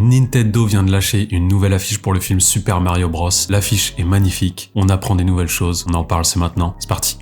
Nintendo vient de lâcher une nouvelle affiche pour le film Super Mario Bros. L'affiche est magnifique, on apprend des nouvelles choses, on en parle, c'est maintenant, c'est parti.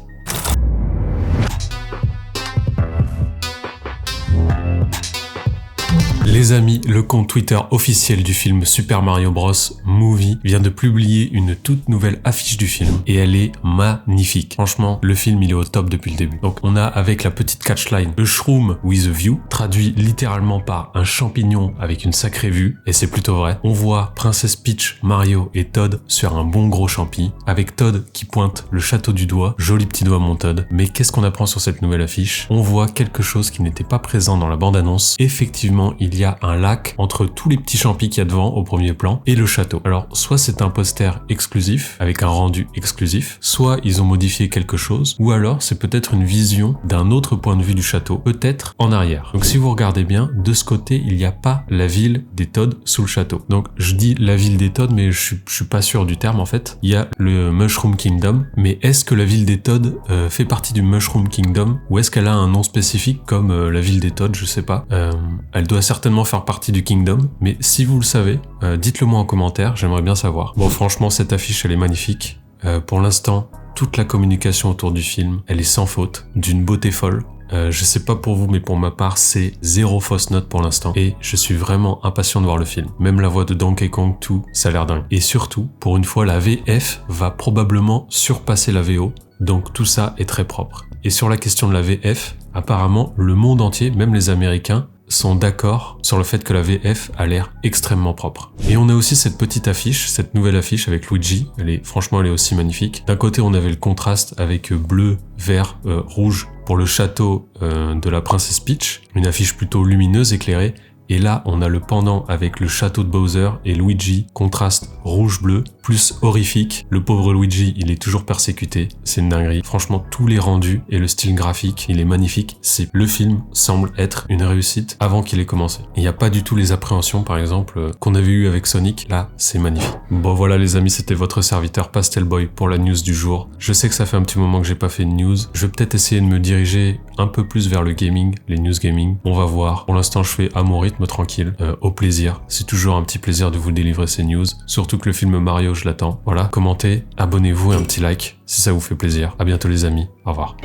Les amis, le compte Twitter officiel du film Super Mario Bros. Movie vient de publier une toute nouvelle affiche du film et elle est magnifique. Franchement, le film il est au top depuis le début. Donc on a avec la petite catchline A Shroom with a View, traduit littéralement par un champignon avec une sacrée vue, et c'est plutôt vrai. On voit Princesse Peach, Mario et Todd sur un bon gros champi, avec Todd qui pointe le château du doigt, joli petit doigt mon Todd. Mais qu'est-ce qu'on apprend sur cette nouvelle affiche? On voit quelque chose qui n'était pas présent dans la bande-annonce. Effectivement, il y a un lac entre tous les petits champis qu'il y a devant au premier plan et le château. Alors, soit c'est un poster exclusif avec un rendu exclusif, soit ils ont modifié quelque chose, ou alors c'est peut-être une vision d'un autre point de vue du château, peut-être en arrière. Donc si vous regardez bien, de ce côté, il n'y a pas la ville des Todd sous le château. Donc je dis la ville des Todd, mais je suis pas sûr du terme en fait. Il y a le Mushroom Kingdom, mais est-ce que la ville des Todd fait partie du Mushroom Kingdom, ou est-ce qu'elle a un nom spécifique comme la ville des Todd, je sais pas. Elle doit certainement faire partie du Kingdom, mais si vous le savez, dites-le moi en commentaire, j'aimerais bien savoir. Bon, franchement, cette affiche, elle est magnifique. Pour l'instant, toute la communication autour du film, elle est sans faute, d'une beauté folle. Je sais pas pour vous, mais pour ma part, c'est zéro fausse note pour l'instant. Et je suis vraiment impatient de voir le film. Même la voix de Donkey Kong, tout, ça a l'air dingue. Et surtout, pour une fois, la VF va probablement surpasser la VO. Donc tout ça est très propre. Et sur la question de la VF, apparemment, le monde entier, même les Américains, sont d'accord sur le fait que la VF a l'air extrêmement propre. Et on a aussi cette petite affiche, cette nouvelle affiche avec Luigi, franchement elle est aussi magnifique. D'un côté on avait le contraste avec bleu, vert, rouge pour le château de la princesse Peach, une affiche plutôt lumineuse, éclairée. Et là, on a le pendant avec le château de Bowser et Luigi, contraste rouge-bleu, plus horrifique. Le pauvre Luigi, il est toujours persécuté. C'est une dinguerie. Franchement, tous les rendus et le style graphique, il est magnifique. Le film semble être une réussite avant qu'il ait commencé. Il n'y a pas du tout les appréhensions, par exemple, qu'on avait eu avec Sonic. Là, c'est magnifique. Bon, voilà les amis, c'était votre serviteur Pastel Boy pour la news du jour. Je sais que ça fait un petit moment que j'ai pas fait de news. Je vais peut-être essayer de me diriger un peu plus vers le gaming, les news gaming. On va voir. Pour l'instant, je fais à mon rythme tranquille, au plaisir. C'est toujours un petit plaisir de vous délivrer ces news, surtout que le film Mario, je l'attends. Voilà, commentez, abonnez-vous et un petit like si ça vous fait plaisir. À bientôt les amis, au revoir.